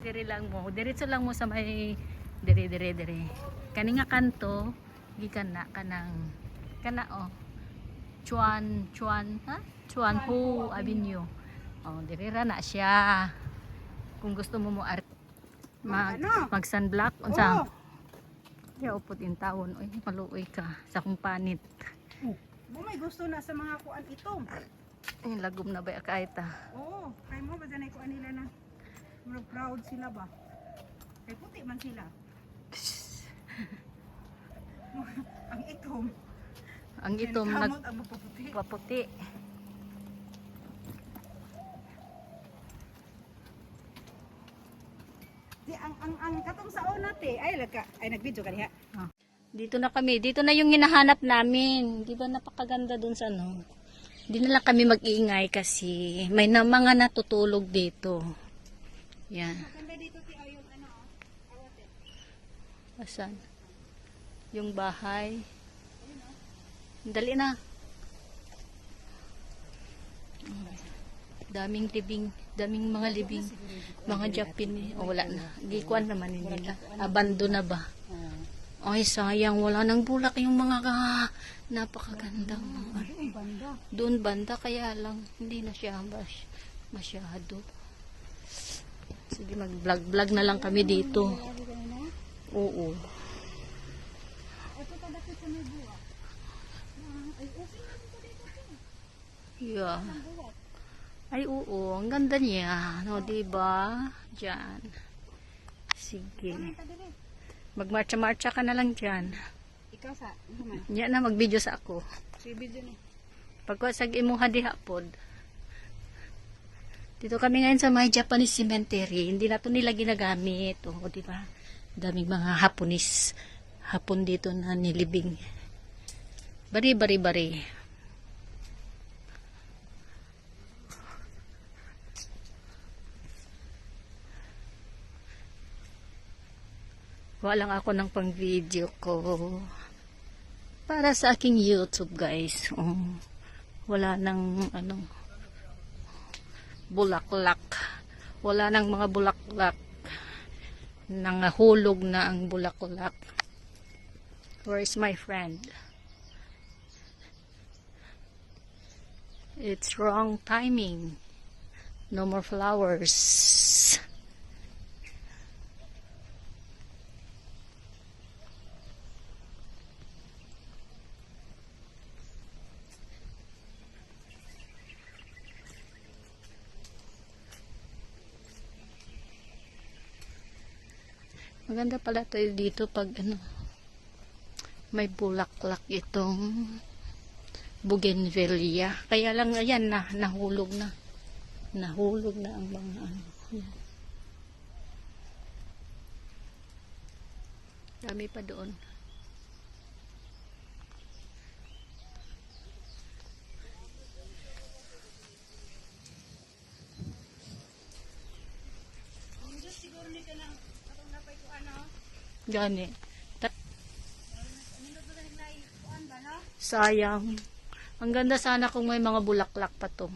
Diri lang mo. Diretso lang mo sa may dire. Kani nga kanto, gikan na kanang kana oh. Chuan Ho Avenue. Oh, diri ra na siya. Kung gusto mo mag sunblock unsa? Ya upod in taon oy, maluoy ka sa kung panit. Mo may gusto na sa mga kuan itong. Ay, lagom na ba ka ita? Oo, kay mo ba danay kuan nila na. Murag proud sila ba? Kay puti man sila. Ang itom. Ang itom Kamot ang mapuputi. paputi. Di ang katong sa una te ay nag-video ka diha. Dito na kami. Dito na yung hinahanap namin. Di ba napakaganda dun sa ano? Hindi na lang kami mag-iingay kasi may mga natutulog dito. Yan. Maganda dito ti yung ano awate. Asan? Yung bahay. Dali na. Daming libing. Daming mga libing. Mga Japanese. O wala na. Gikuan naman nila. Abando na ba? Ay, sayang. Wala nang bulak yung mga napakagandang. Doon banda. Kaya lang, hindi na siya masyado. Sige, mag-vlog na lang kami dito. Oo. Yeah. Ay, oo. Ang ganda niya. No, diba? Diyan. Sige. Magmarcha-marcha ka na lang dyan. Ikaw sa man. Yan na, mag-video sa ako. Si video ni. Pagkasag imong hadihapod. Dito kami ngayon sa may Japanese cemetery. Hindi na to nila ginagamit. O, diba? Daming mga Hapon dito na nilibing. Bari. Walang ako ng pang video ko para sa aking YouTube guys. Wala nang bulaklak, wala nang mga bulaklak, nangahulog na ang bulaklak. Where is my friend? It's wrong timing. No more flowers. Maganda pala tayo dito pag may bulaklak itong bougainvillea. Kaya lang ayan na, nahulog na. Nahulog na ang mga Yan. Dami pa doon. Gani. Sayang. Ang ganda sana kung may mga bulaklak pa to.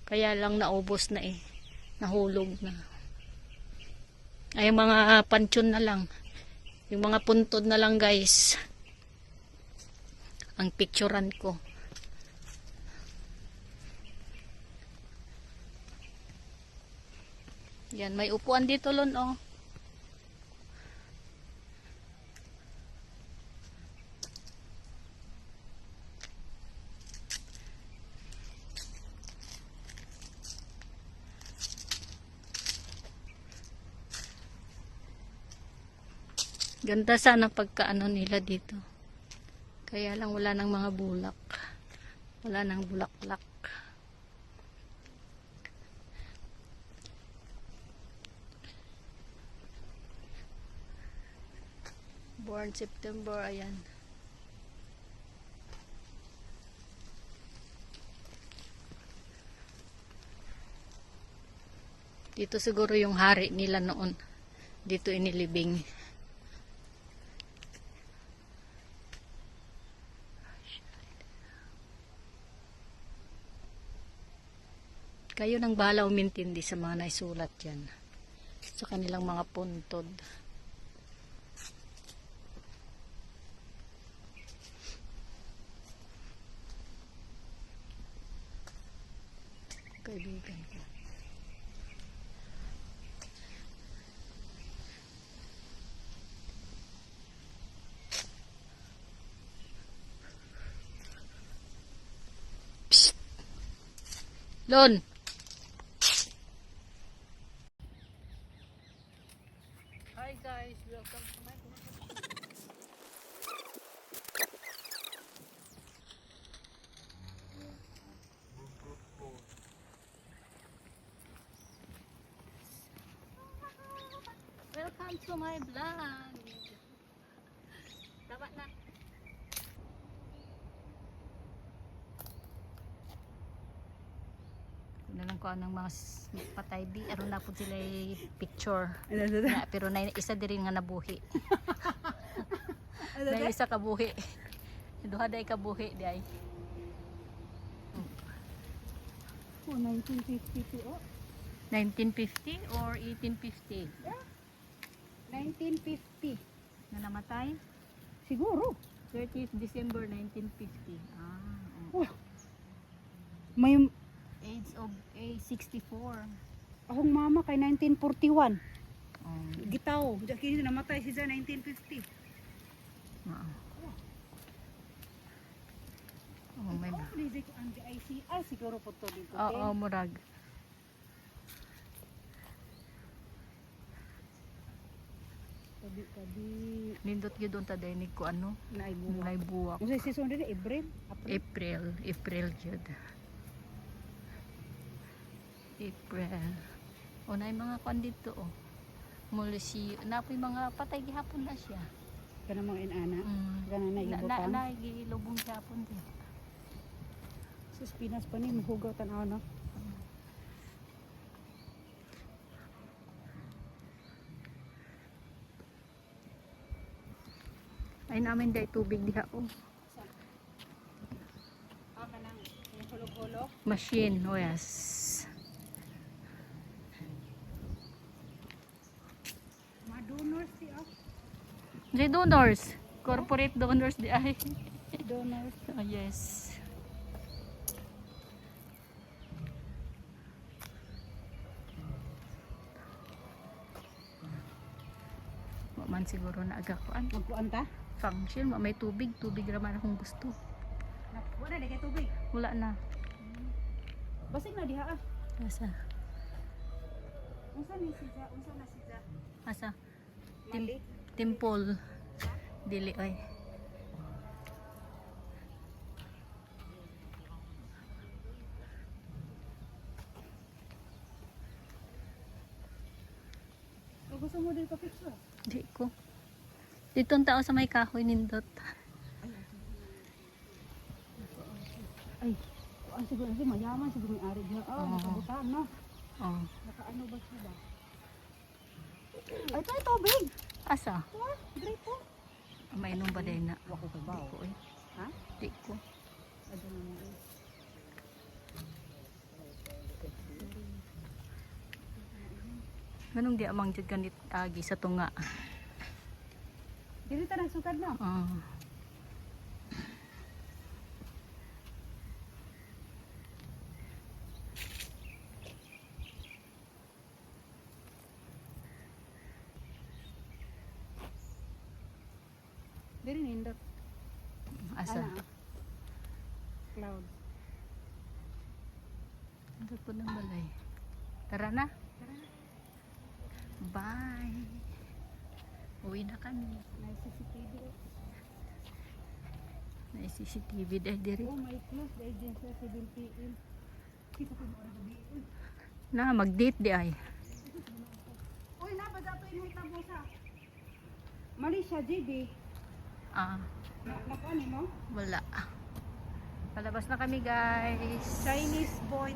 Kaya lang naubos na eh. Nahulog na. Ay, mga pansyon na lang. Yung mga puntod na lang guys. Ang picturean ko. Yan, may upuan dito lon oh. Ganda sana pagkaano nila dito. Kaya lang wala nang mga bulak. Wala nang bulaklak. Born September, ayan. Dito siguro yung hari nila noon. Dito inilibing. Kayo nang bahala umintindi sa mga naisulat yan. sa kanilang mga puntod. Kaibigan ko. Psst! Lon! Hi guys, welcome to my Welcome to my vlog. Tama na. Nalang ko anong mga patay di aron na po sila picture. Na, pero na isa diri nga nabuhi. Na isa ka buhi. Duha day ka buhi di ay. Oh, 1950 oh. 1950 or 1850 1950. na namatay? Siguro. 30th December 1950. Oh. May Age of 64. akong mama kay 1941. Oh. Gitaw. Kini namatay siya 1950. Oh, may Oh, hindi ko ang ICR siguro po to dito. Oo, murag. Kadi Nindot gyud unta dinig ko ano, naibuwa. naibuwak. Kung sa season din April. April jud. April. O na mga kwan dito oh. Mulisi, napoy mga patay gihapon na siya. Kana mga inana. Kana na Na ibutan. gilubong gihapon din. Sus Pinas pa ni mahugaw tanaw no. Ay namin day tubig diha oh. Kanang hulog-hulog. Machine, oh yes. Mga donors siya. Di donors, corporate donors di ay. Donors. Oh yes. Man siguro na aga kuan. Magkuan ta? Function, may tubig raman akong gusto. Wala na kay tubig. Wala na. Basig na diha ah. Asa? Unsa ni siya? Unsa na siya? Asa? Mali. Temple. Dili ay. O gusto mo din pa picture? Di ko. Dito ang tao sa may kahoy nindot. Ay, ang siguro kasi mayaman siguro may ari diha. Oh, Oo. nakabutan no. Oh. Nakaano ba siya ba? Ay, tayo tubig. Asa? Oh, great po. Mainom ba day na? Wako ko Di ba? ko eh. Ha? Di ko. Ano na mo? Ganong di amang jud ganit agi sa tunga. Dili ta nagsukad no. Ah. Dili nindot. Asa? Ana. Cloud. Ito po ng balay. Tara na. Bye. Uwi na kami. May CCTV. May CCTV dahil diri. Oh, my close dahil dyan sa 7 PM. Kita ko mo oras gabi. Uy, Na, mag-date di ay. uy na ba dato yung tabo sa Malaysia JB. Ah, Nakuha ni mo? wala. Palabas na kami guys. Chinese boy.